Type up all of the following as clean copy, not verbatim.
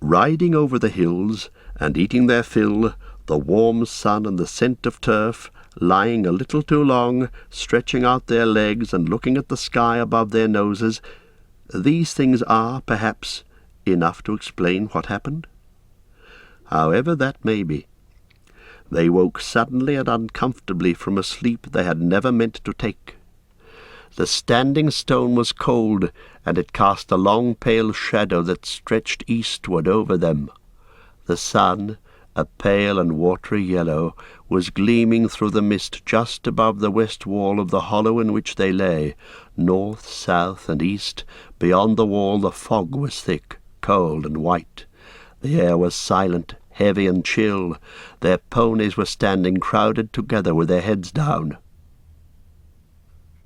riding over the hills and eating their fill, the warm sun and the scent of turf, lying a little too long, stretching out their legs and looking at the sky above their noses, these things are, perhaps, enough to explain what happened. However that may be, they woke suddenly and uncomfortably from a sleep they had never meant to take. The standing stone was cold, and it cast a long pale shadow that stretched eastward over them. The sun, a pale and watery yellow, was gleaming through the mist just above the west wall of the hollow in which they lay. North, south, and east, beyond the wall, the fog was thick, cold, and white. The air was silent, heavy, and chill. Their ponies were standing crowded together with their heads down.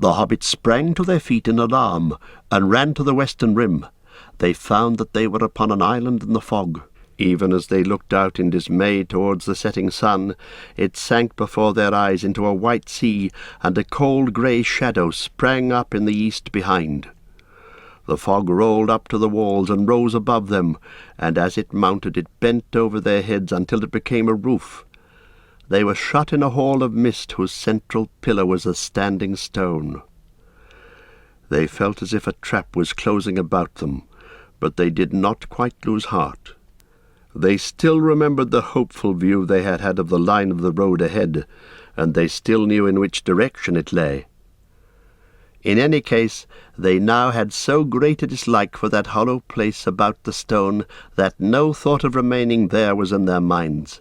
The hobbits sprang to their feet in alarm and ran to the western rim. They found that they were upon an island in the fog. Even as they looked out in dismay towards the setting sun, it sank before their eyes into a white sea, and a cold grey shadow sprang up in the east behind. The fog rolled up to the walls and rose above them, and as it mounted it bent over their heads until it became a roof. They were shut in a hall of mist whose central pillar was a standing stone. They felt as if a trap was closing about them, but they did not quite lose heart. They still remembered the hopeful view they had had of the line of the road ahead, and they still knew in which direction it lay. In any case, they now had so great a dislike for that hollow place about the stone that no thought of remaining there was in their minds.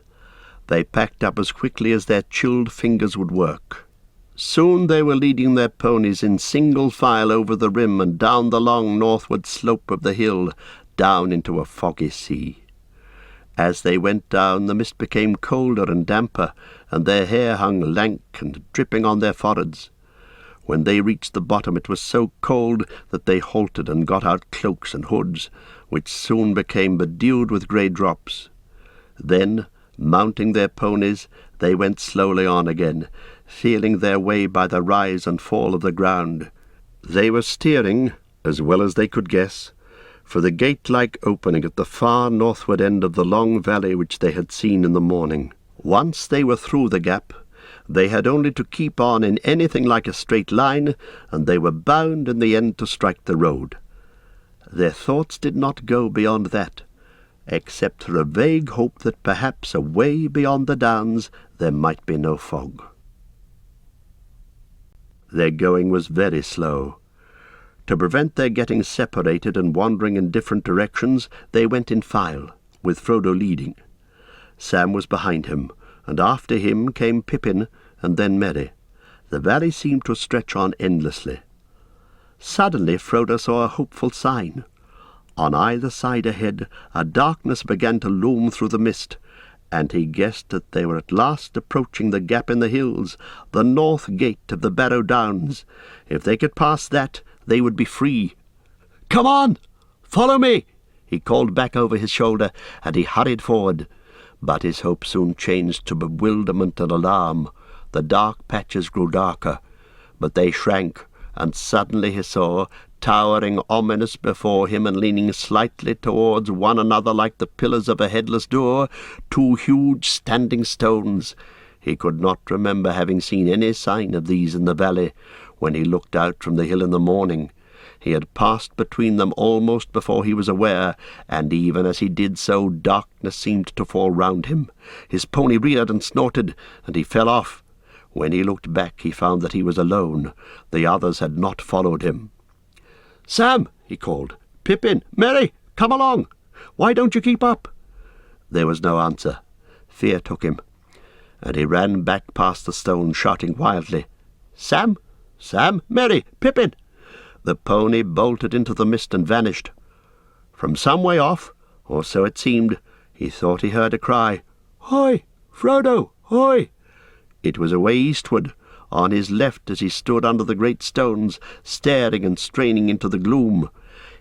They packed up as quickly as their chilled fingers would work. Soon they were leading their ponies in single file over the rim and down the long northward slope of the hill, down into a foggy sea. As they went down, the mist became colder and damper, and their hair hung lank and dripping on their foreheads. When they reached the bottom, it was so cold that they halted and got out cloaks and hoods, which soon became bedewed with grey drops. Then, mounting their ponies, they went slowly on again, feeling their way by the rise and fall of the ground. They were steering, as well as they could guess, for the gate-like opening at the far northward end of the long valley which they had seen in the morning. Once they were through the gap, they had only to keep on in anything like a straight line, and they were bound in the end to strike the road. Their thoughts did not go beyond that, except for a vague hope that perhaps away beyond the downs there might be no fog. Their going was very slow. To prevent their getting separated and wandering in different directions, they went in file, with Frodo leading. Sam was behind him, and after him came Pippin, and then Merry. The valley seemed to stretch on endlessly. Suddenly Frodo saw a hopeful sign. On either side ahead a darkness began to loom through the mist, and he guessed that they were at last approaching the gap in the hills, the north gate of the Barrow Downs. If they could pass that, they would be free. "Come on! Follow me!" he called back over his shoulder, and he hurried forward. But his hope soon changed to bewilderment and alarm. The dark patches grew darker, but they shrank, and suddenly he saw, towering ominous before him and leaning slightly towards one another like the pillars of a headless door, two huge standing stones. He could not remember having seen any sign of these in the valley when he looked out from the hill in the morning. He had passed between them almost before he was aware, and even as he did so, darkness seemed to fall round him. His pony reared and snorted, and he fell off. When he looked back, he found that he was alone. The others had not followed him. "Sam!" he called. "Pippin! Merry! Come along! Why don't you keep up?" There was no answer. Fear took him, and he ran back past the stone, shouting wildly, "Sam! Sam! Merry! Pippin!" The pony bolted into the mist and vanished. From some way off, or so it seemed, he thought he heard a cry, "Hoy! Frodo! Hoy!" It was away eastward, on his left as he stood under the great stones, staring and straining into the gloom.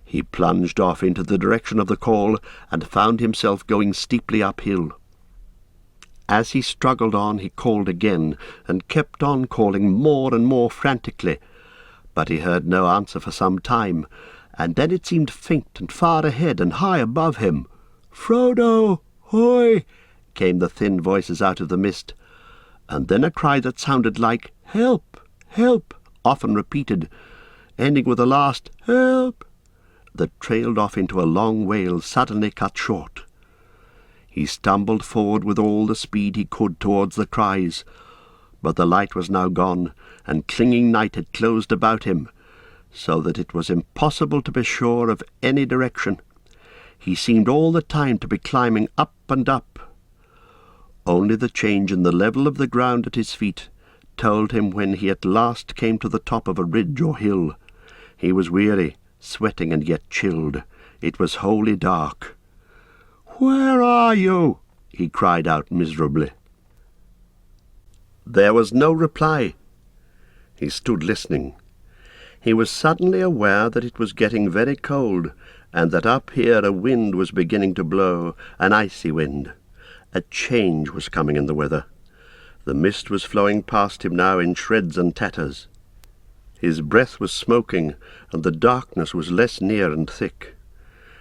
He plunged off into the direction of the call, and found himself going steeply uphill. As he struggled on, he called again, and kept on calling more and more frantically. But he heard no answer for some time, and then it seemed faint and far ahead and high above him. "Frodo! Hoy!" came the thin voices out of the mist, and then a cry that sounded like "Help! Help!" often repeated, ending with a last "Help!" that trailed off into a long wail suddenly cut short. He stumbled forward with all the speed he could towards the cries, but the light was now gone, and clinging night had closed about him, so that it was impossible to be sure of any direction. He seemed all the time to be climbing up and up. Only the change in the level of the ground at his feet told him when he at last came to the top of a ridge or hill. He was weary, sweating and yet chilled. It was wholly dark. "Where are you?" he cried out miserably. There was no reply. He stood listening. He was suddenly aware that it was getting very cold, and that up here a wind was beginning to blow, an icy wind. A change was coming in the weather. The mist was flowing past him now in shreds and tatters. His breath was smoking, and the darkness was less near and thick.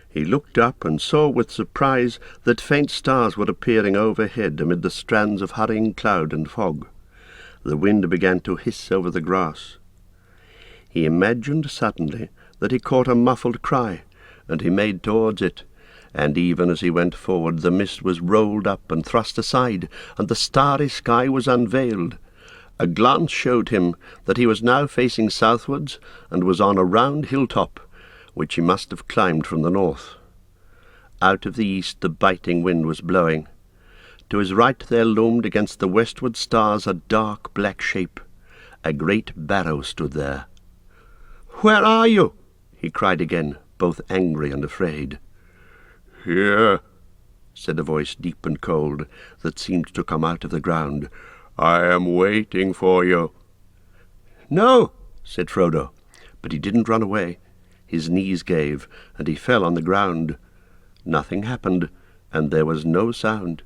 He looked up and saw with surprise that faint stars were appearing overhead amid the strands of hurrying cloud and fog. The wind began to hiss over the grass. He imagined suddenly that he caught a muffled cry, and he made towards it, and even as he went forward the mist was rolled up and thrust aside, and the starry sky was unveiled. A glance showed him that he was now facing southwards and was on a round hilltop, which he must have climbed from the north. Out of the east the biting wind was blowing. To his right there loomed against the westward stars a dark black shape. A great barrow stood there. "Where are you?" he cried again, both angry and afraid. "Here," said a voice deep and cold that seemed to come out of the ground. "I am waiting for you." "No," said Frodo, but he didn't run away. His knees gave, and he fell on the ground. Nothing happened, and there was no sound.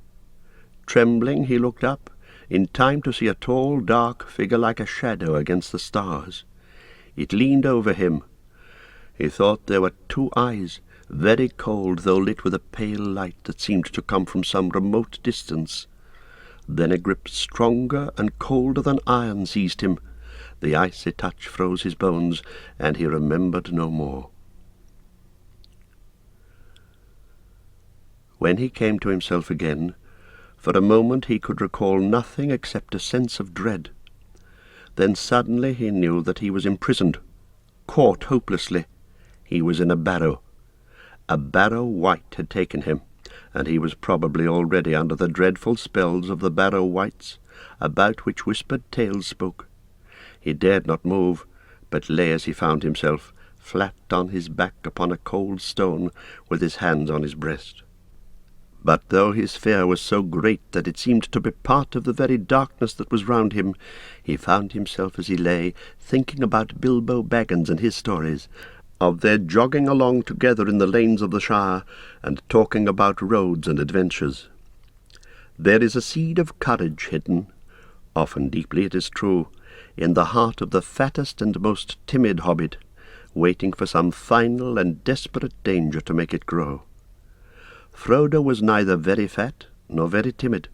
Trembling, he looked up, in time to see a tall, dark figure like a shadow against the stars. It leaned over him. He thought there were two eyes, very cold, though lit with a pale light that seemed to come from some remote distance. Then a grip stronger and colder than iron seized him. The icy touch froze his bones, and he remembered no more. When he came to himself again, for a moment he could recall nothing except a sense of dread. Then suddenly he knew that he was imprisoned, caught hopelessly. He was in a barrow. A Barrow wight had taken him, and he was probably already under the dreadful spells of the Barrow wights, about which whispered tales spoke. He dared not move, but lay as he found himself, flat on his back upon a cold stone, with his hands on his breast. But though his fear was so great that it seemed to be part of the very darkness that was round him, he found himself as he lay thinking about Bilbo Baggins and his stories, of their jogging along together in the lanes of the Shire, and talking about roads and adventures. There is a seed of courage hidden, often deeply it is true, in the heart of the fattest and most timid hobbit, waiting for some final and desperate danger to make it grow. Frodo was neither very fat nor very timid.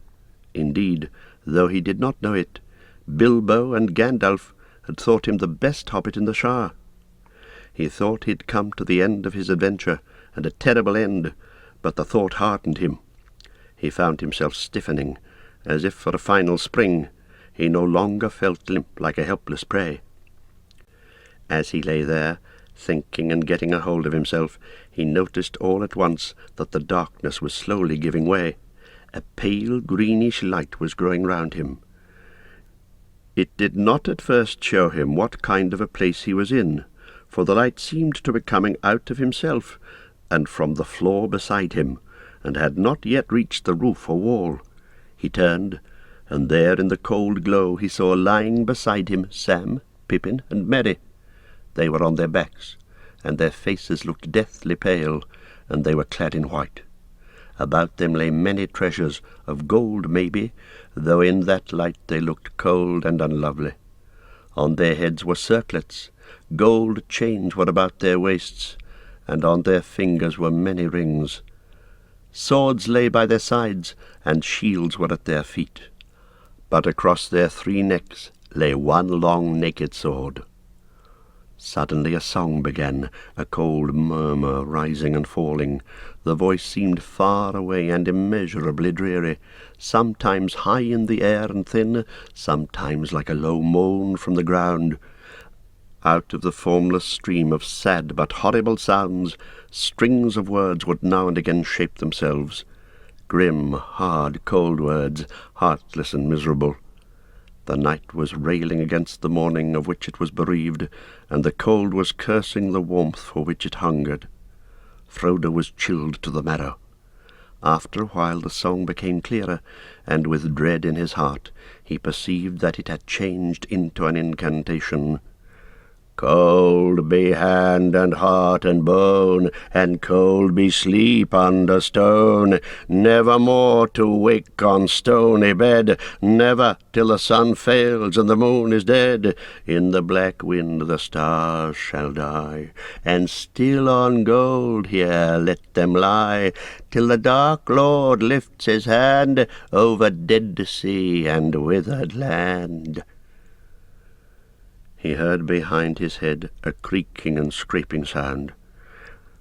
Indeed, though he did not know it, Bilbo and Gandalf had thought him the best hobbit in the Shire. He thought he'd come to the end of his adventure, and a terrible end, but the thought hardened him. He found himself stiffening, as if for a final spring. He no longer felt limp like a helpless prey. As he lay there, thinking and getting a hold of himself, he noticed all at once that the darkness was slowly giving way. A pale greenish light was growing round him. It did not at first show him what kind of a place he was in, for the light seemed to be coming out of himself, and from the floor beside him, and had not yet reached the roof or wall. He turned, and there in the cold glow he saw lying beside him Sam, Pippin, and Merry. They were on their backs, and their faces looked deathly pale, and they were clad in white. About them lay many treasures, of gold maybe, though in that light they looked cold and unlovely. On their heads were circlets, gold chains were about their waists, and on their fingers were many rings. Swords lay by their sides, and shields were at their feet. But across their 3 necks lay one long naked sword. Suddenly a song began, a cold murmur rising and falling. The voice seemed far away and immeasurably dreary, sometimes high in the air and thin, sometimes like a low moan from the ground. Out of the formless stream of sad but horrible sounds, strings of words would now and again shape themselves. Grim, hard, cold words, heartless and miserable. The night was railing against the morning of which it was bereaved, and the cold was cursing the warmth for which it hungered. Frodo was chilled to the marrow. After a while the song became clearer, and with dread in his heart he perceived that it had changed into an incantation. Cold be hand and heart and bone, and cold be sleep under stone, never more to wake on stony bed, never till the sun fails and the moon is dead. In the black wind the stars shall die, and still on gold here let them lie, till the dark Lord lifts his hand over dead sea and withered land. He heard behind his head a creaking and scraping sound.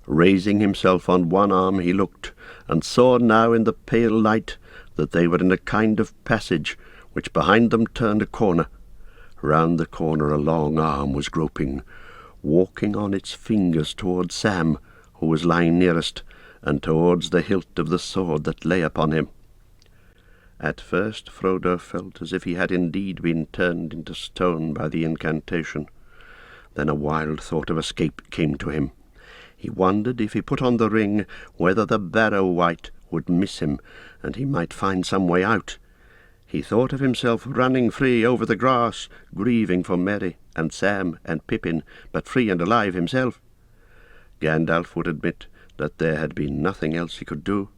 Raising himself on one arm he looked, and saw now in the pale light that they were in a kind of passage which behind them turned a corner. Round the corner a long arm was groping, walking on its fingers towards Sam, who was lying nearest, and towards the hilt of the sword that lay upon him. At first Frodo felt as if he had indeed been turned into stone by the incantation. Then a wild thought of escape came to him. He wondered if he put on the ring whether the Barrow wight would miss him, and he might find some way out. He thought of himself running free over the grass, grieving for Merry and Sam and Pippin, but free and alive himself. Gandalf would admit that there had been nothing else he could do.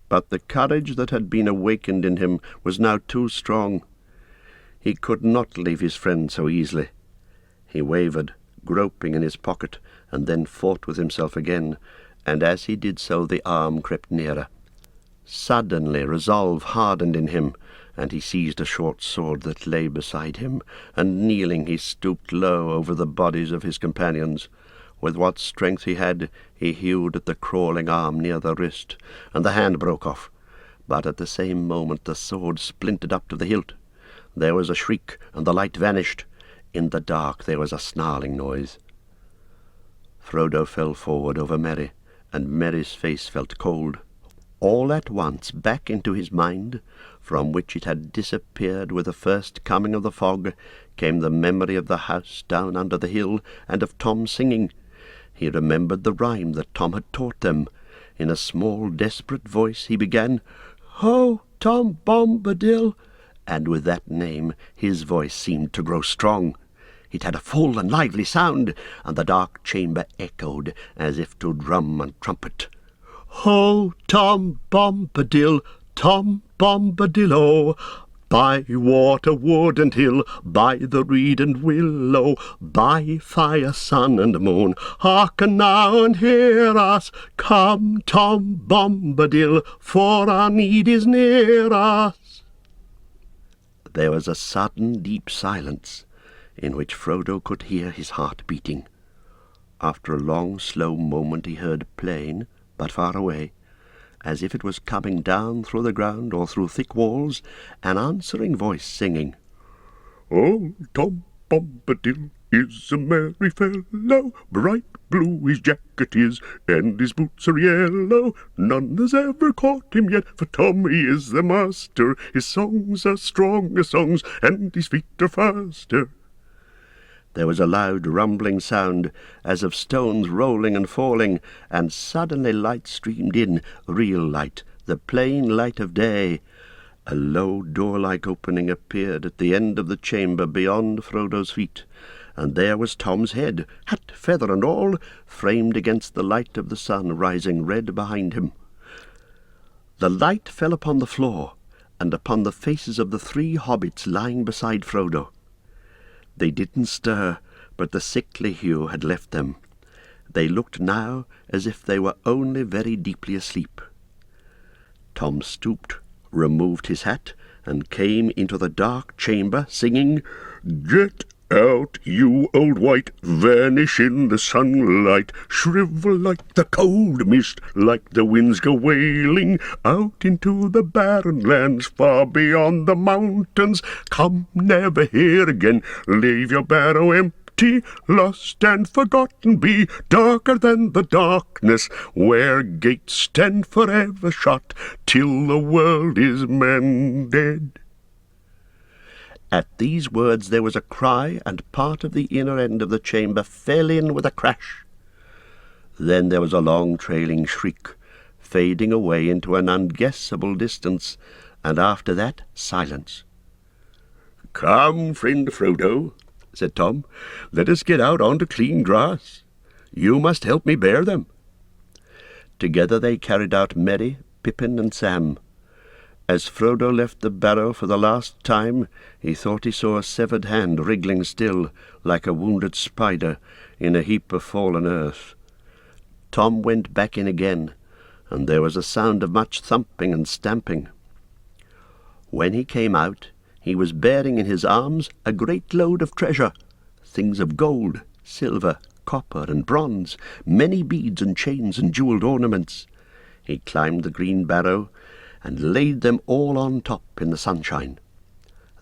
But the courage that had been awakened in him was now too strong. He could not leave his friend so easily. He wavered, groping in his pocket, and then fought with himself again, and as he did so the arm crept nearer. Suddenly resolve hardened in him, and he seized a short sword that lay beside him, and kneeling he stooped low over the bodies of his companions. With what strength he had, he hewed at the crawling arm near the wrist, and the hand broke off. But at the same moment the sword splintered up to the hilt. There was a shriek, and the light vanished. In the dark there was a snarling noise. Frodo fell forward over Merry, and Merry's face felt cold. All at once back into his mind, from which it had disappeared with the first coming of the fog, came the memory of the house down under the hill, and of Tom singing. He remembered the rhyme that Tom had taught them. In a small, desperate voice he began, "Ho, Tom Bombadil," and with that name his voice seemed to grow strong. It had a full and lively sound, and the dark chamber echoed as if to drum and trumpet. "Ho, Tom Bombadil, Tom Bombadil-o, by water, wood, and hill, by the reed and willow, by fire, sun, and moon, hearken now and hear us. Come, Tom Bombadil, for our need is near us." There was a sudden deep silence, in which Frodo could hear his heart beating. After a long, slow moment he heard plain, but far away, as if it was coming down through the ground or through thick walls, an answering voice singing, "Old Tom Bombadil is a merry fellow, bright blue his jacket is, and his boots are yellow. None has ever caught him yet, for Tom he is the master. His songs are stronger songs, and his feet are faster." There was a loud rumbling sound, as of stones rolling and falling, and suddenly light streamed in, real light, the plain light of day. A low door-like opening appeared at the end of the chamber beyond Frodo's feet, and there was Tom's head, hat, feather, and all, framed against the light of the sun rising red behind him. The light fell upon the floor, and upon the faces of the 3 hobbits lying beside Frodo. They didn't stir, but the sickly hue had left them. They looked now as if they were only very deeply asleep. Tom stooped, removed his hat, and came into the dark chamber, singing, "Get out, you old wight, vanish in the sunlight, shrivel like the cold mist, like the winds go wailing, out into the barren lands, far beyond the mountains. Come never here again, leave your barrow empty, lost and forgotten be, darker than the darkness, where gates stand forever shut, till the world is mended." At these words there was a cry, and part of the inner end of the chamber fell in with a crash. Then there was a long trailing shriek, fading away into an unguessable distance, and after that silence. "Come, friend Frodo," said Tom, "let us get out onto clean grass. You must help me bear them." Together they carried out Merry, Pippin, and Sam. As Frodo left the barrow for the last time, he thought he saw a severed hand wriggling still, like a wounded spider, in a heap of fallen earth. Tom went back in again, and there was a sound of much thumping and stamping. When he came out, he was bearing in his arms a great load of treasure, things of gold, silver, copper, and bronze, many beads and chains and jewelled ornaments. He climbed the green barrow, and laid them all on top in the sunshine.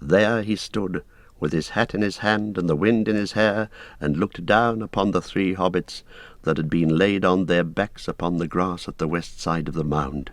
There he stood, with his hat in his hand and the wind in his hair, and looked down upon the 3 hobbits that had been laid on their backs upon the grass at the west side of the mound.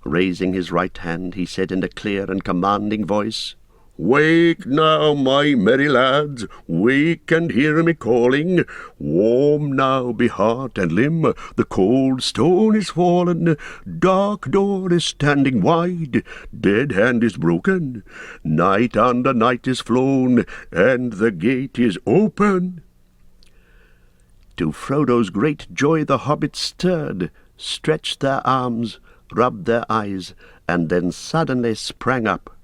Raising his right hand, he said in a clear and commanding voice, "Wake now, my merry lads, wake and hear me calling. Warm now be heart and limb, the cold stone is fallen, dark door is standing wide, dead hand is broken, night under night is flown, and the gate is open." To Frodo's great joy the hobbits stirred, stretched their arms, rubbed their eyes, and then suddenly sprang up.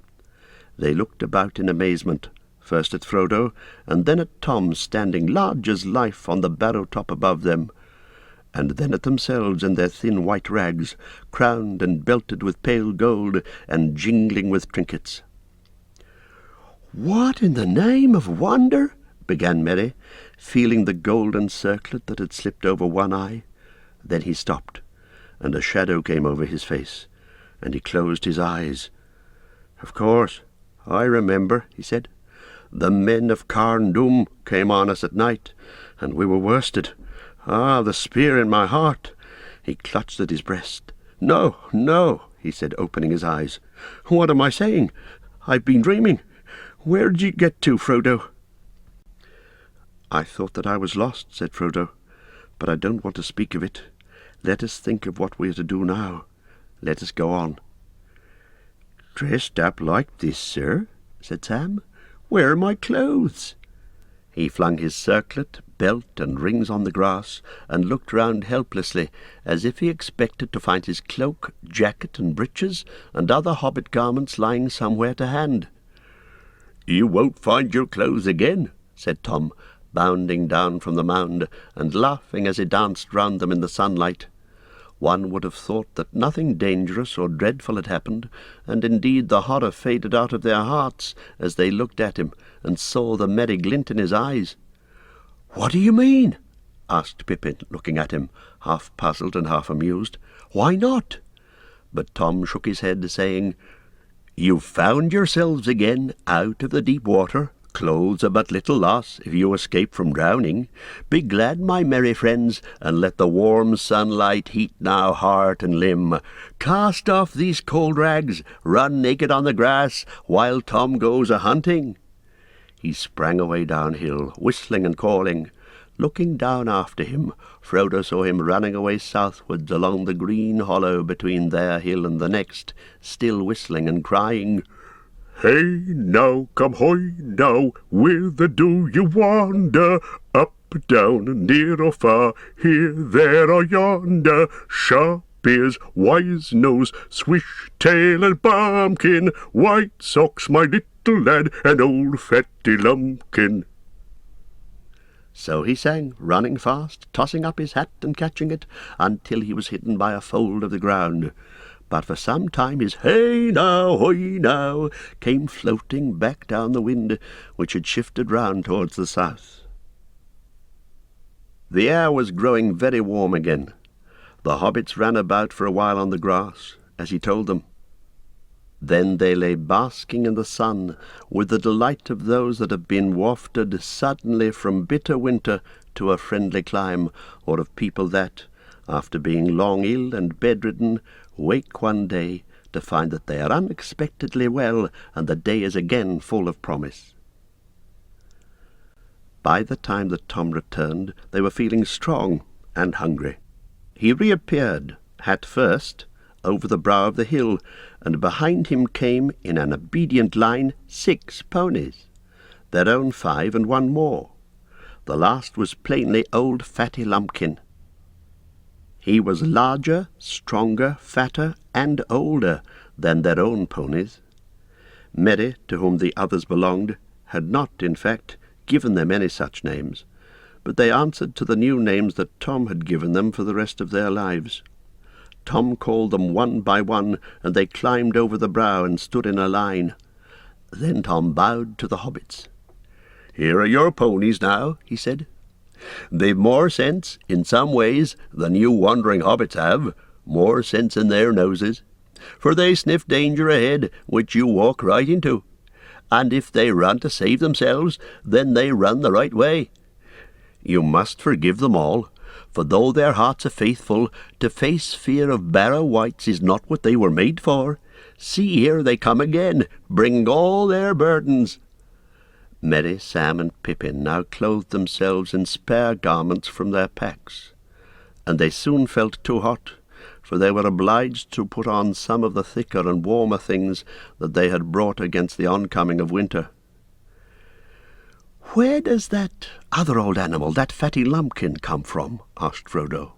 They looked about in amazement, first at Frodo, and then at Tom standing large as life on the barrow top above them, and then at themselves in their thin white rags, crowned and belted with pale gold, and jingling with trinkets. "What in the name of wonder?" began Merry, feeling the golden circlet that had slipped over one eye. Then he stopped, and a shadow came over his face, and he closed his eyes. "Of course, I remember," he said. "The men of Carn Dum came on us at night, and we were worsted. Ah, the spear in my heart!" He clutched at his breast. "No, no," he said, opening his eyes. "What am I saying? I've been dreaming. Where did you get to, Frodo?" "I thought that I was lost," said Frodo, "but I don't want to speak of it. Let us think of what we are to do now. Let us go on." "Dressed up like this, sir?" said Sam. "Where are my clothes?" He flung his circlet, belt, and rings on the grass, and looked round helplessly, as if he expected to find his cloak, jacket, and breeches, and other hobbit garments lying somewhere to hand. "You won't find your clothes again," said Tom, bounding down from the mound, and laughing as he danced round them in the sunlight. One would have thought that nothing dangerous or dreadful had happened, and indeed the horror faded out of their hearts as they looked at him and saw the merry glint in his eyes. "What do you mean?" asked Pippin, looking at him, half puzzled and half amused. "Why not?" But Tom shook his head, saying, "You've found yourselves again out of the deep water. Clothes are but little loss if you escape from drowning. Be glad, my merry friends, and let the warm sunlight heat now heart and limb. Cast off these cold rags, run naked on the grass, while Tom goes a-hunting." He sprang away downhill, whistling and calling. Looking down after him, Frodo saw him running away southwards along the green hollow between their hill and the next, still whistling and crying, "Hey now, come hoy now, whither do you wander? Up, down, near or far, here, there or yonder, sharp ears, wise nose, swish tail and bumpkin, white socks, my little lad, and old fatty lumpkin." So he sang, running fast, tossing up his hat and catching it, until he was hidden by a fold of the ground. but for some time his "Hey now, hoy now" came floating back down the wind, which had shifted round towards the south. The air was growing very warm again. The hobbits ran about for a while on the grass, as he told them. Then they lay basking in the sun, with the delight of those that have been wafted suddenly from bitter winter to a friendly clime, or of people that, after being long ill and bedridden, wake one day to find that they are unexpectedly well, and the day is again full of promise. By the time that Tom returned, they were feeling strong and hungry. He reappeared, hat first, over the brow of the hill, and behind him came, in an obedient line, 6 ponies, their own 5 and 1 more. The last was plainly old Fatty Lumpkin. He was larger, stronger, fatter, and older than their own ponies. Mary, to whom the others belonged, had not, in fact, given them any such names, but they answered to the new names that Tom had given them for the rest of their lives. Tom called them one by one, and they climbed over the brow and stood in a line. Then Tom bowed to the hobbits. "Here are your ponies now," he said. "They've more sense, in some ways, than you wandering hobbits have, more sense in their noses, for they sniff danger ahead, which you walk right into, and if they run to save themselves, then they run the right way. You must forgive them all, for though their hearts are faithful, to face fear of Barrow wights is not what they were made for. See, here they come again, bringing all their burdens." Merry, Sam, and Pippin now clothed themselves in spare garments from their packs, and they soon felt too hot, for they were obliged to put on some of the thicker and warmer things that they had brought against the oncoming of winter. "Where does that other old animal, that Fatty Lumpkin, come from?" asked Frodo.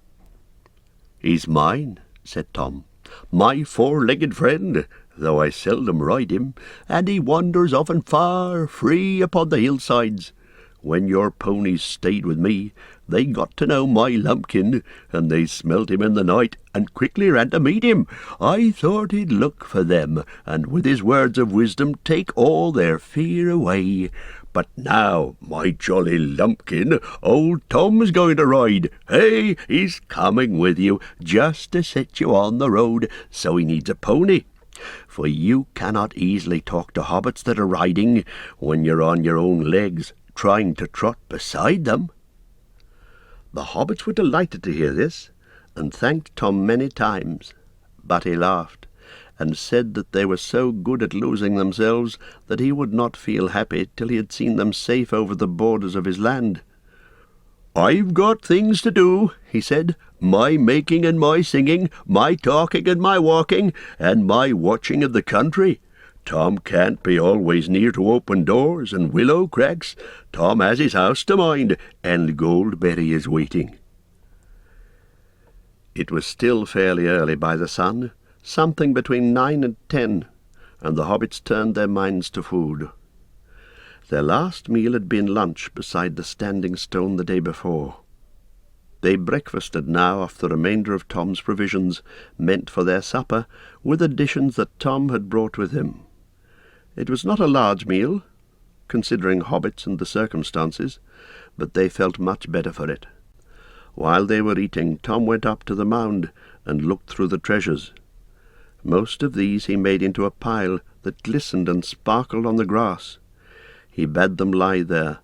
"He's mine," said Tom, "my 4-legged friend, though I seldom ride him, and he wanders often far, free upon the hillsides. When your ponies stayed with me, they got to know my Lumpkin, and they smelt him in the night, and quickly ran to meet him. I thought he'd look for them, and with his words of wisdom take all their fear away. But now, my jolly Lumpkin, old Tom's going to ride. Hey, he's coming with you, just to set you on the road, so he needs a pony. For you cannot easily talk to hobbits that are riding when you're on your own legs, trying to trot beside them." The hobbits were delighted to hear this, and thanked Tom many times, but he laughed, and said that they were so good at losing themselves that he would not feel happy till he had seen them safe over the borders of his land. "I've got things to do," he said, "my making and my singing, my talking and my walking, and my watching of the country. Tom can't be always near to open doors and willow cracks. Tom has his house to mind, and Goldberry is waiting." It was still fairly early by the sun, something between 9 and 10, and the hobbits turned their minds to food. Their last meal had been lunch beside the Standing Stone the day before. They breakfasted now off the remainder of Tom's provisions, meant for their supper, with additions that Tom had brought with him. It was not a large meal, considering hobbits and the circumstances, but they felt much better for it. While they were eating, Tom went up to the mound and looked through the treasures. Most of these he made into a pile that glistened and sparkled on the grass. He bade them lie there,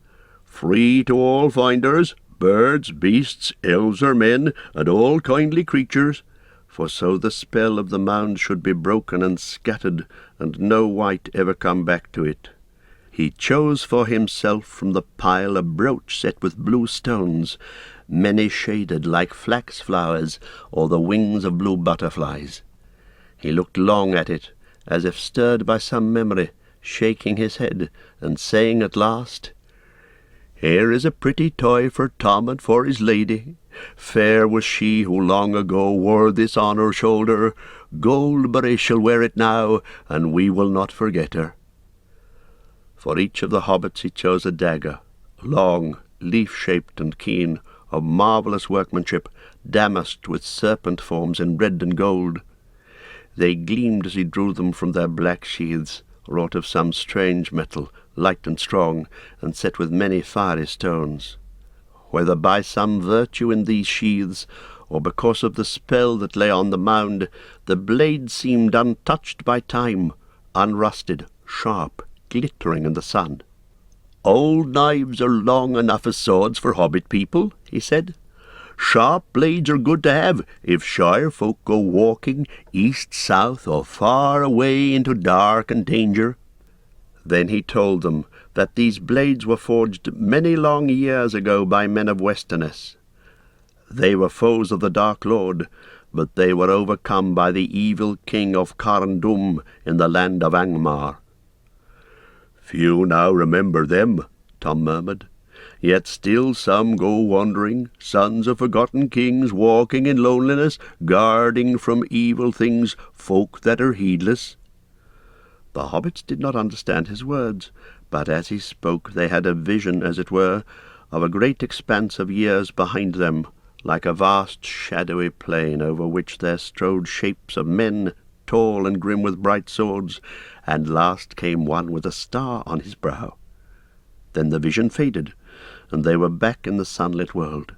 "free to all finders, birds, beasts, elves or men, and all kindly creatures, for so the spell of the mound should be broken and scattered, and no wight ever come back to it." He chose for himself from the pile a brooch set with blue stones, many shaded like flax flowers or the wings of blue butterflies. He looked long at it, as if stirred by some memory, shaking his head, and saying at last, "Here is a pretty toy for Tom and for his lady. Fair was she who long ago wore this on her shoulder. Goldberry shall wear it now, and we will not forget her." For each of the hobbits he chose a dagger, long, leaf-shaped and keen, of marvellous workmanship, damasked with serpent forms in red and gold. They gleamed as he drew them from their black sheaths, wrought of some strange metal, light and strong, and set with many fiery stones. Whether by some virtue in these sheaths, or because of the spell that lay on the mound, the blade seemed untouched by time, unrusted, sharp, glittering in the sun. "Old knives are long enough as swords for hobbit people," he said. "Sharp blades are good to have if shire folk go walking east, south, or far away into dark and danger." Then he told them that these blades were forged many long years ago by men of Westerness. They were foes of the Dark Lord, but they were overcome by the evil king of Carndum in the land of Angmar. "Few now remember them," Tom murmured. "Yet still some go wandering, sons of forgotten kings, walking in loneliness, guarding from evil things folk that are heedless." The hobbits did not understand his words, but as he spoke they had a vision, as it were, of a great expanse of years behind them, like a vast shadowy plain over which there strode shapes of men, tall and grim with bright swords, and last came one with a star on his brow. Then the vision faded, and they were back in the sunlit world.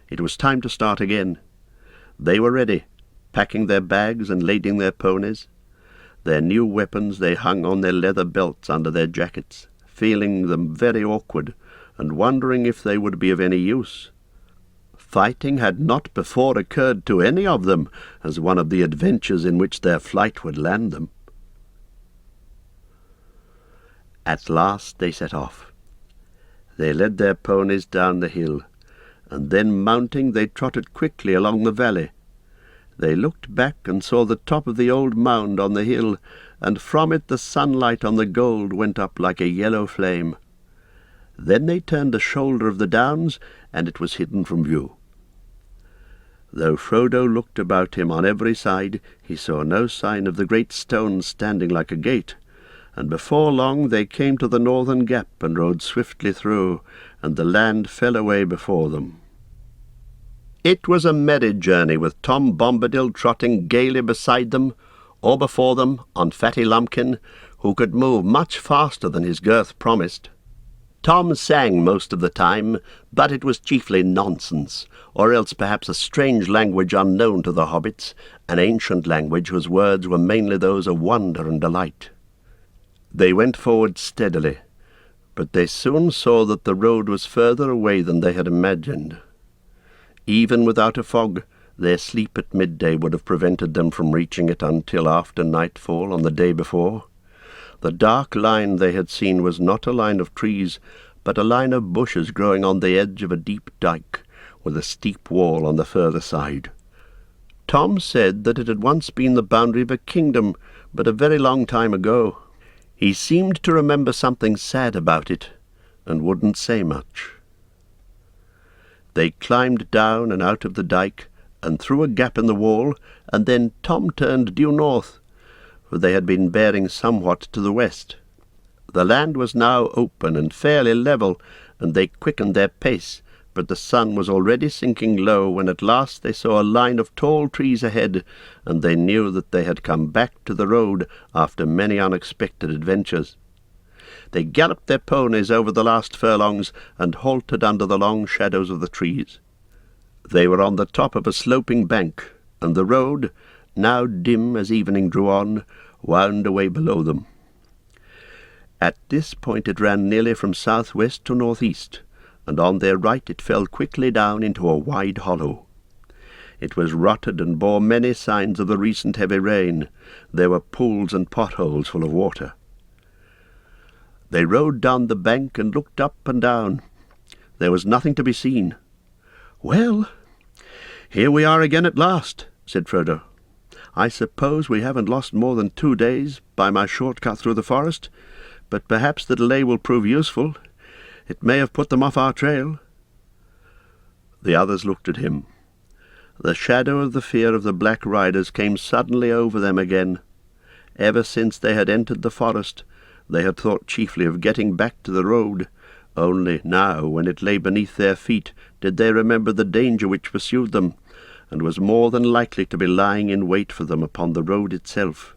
It was time to start again. They were ready, packing their bags and lading their ponies. Their new weapons they hung on their leather belts under their jackets, feeling them very awkward, and wondering if they would be of any use. Fighting had not before occurred to any of them as one of the adventures in which their flight would land them. At last they set off. They led their ponies down the hill, and then mounting they trotted quickly along the valley. They looked back and saw the top of the old mound on the hill, and from it the sunlight on the gold went up like a yellow flame. Then they turned the shoulder of the downs, and it was hidden from view. Though Frodo looked about him on every side, he saw no sign of the great stone standing like a gate, and before long they came to the northern gap and rode swiftly through, and the land fell away before them. It was a merry journey, with Tom Bombadil trotting gaily beside them, or before them on Fatty Lumpkin, who could move much faster than his girth promised. Tom sang most of the time, but it was chiefly nonsense, or else perhaps a strange language unknown to the hobbits, an ancient language whose words were mainly those of wonder and delight. They went forward steadily, but they soon saw that the road was further away than they had imagined. Even without a fog, their sleep at midday would have prevented them from reaching it until after nightfall on the day before. The dark line they had seen was not a line of trees, but a line of bushes growing on the edge of a deep dike, with a steep wall on the further side. Tom said that it had once been the boundary of a kingdom, but a very long time ago. He seemed to remember something sad about it, and wouldn't say much. They climbed down and out of the dike, and through a gap in the wall, and then Tom turned due north, for they had been bearing somewhat to the west. The land was now open and fairly level, and they quickened their pace, but the sun was already sinking low when at last they saw a line of tall trees ahead, and they knew that they had come back to the road after many unexpected adventures. They galloped their ponies over the last furlongs and halted under the long shadows of the trees. They were on the top of a sloping bank, and the road, now dim as evening drew on, wound away below them. At this point it ran nearly from southwest to northeast, and on their right it fell quickly down into a wide hollow. It was rutted and bore many signs of the recent heavy rain. There were pools and potholes full of water. They rode down the bank and looked up and down. There was nothing to be seen. "Well, here we are again at last," said Frodo. "I suppose we haven't lost more than 2 days by my short cut through the forest, but perhaps the delay will prove useful. It may have put them off our trail." The others looked at him. The shadow of the fear of the Black Riders came suddenly over them again. Ever since they had entered the forest, they had thought chiefly of getting back to the road. Only now, when it lay beneath their feet, did they remember the danger which pursued them, and was more than likely to be lying in wait for them upon the road itself.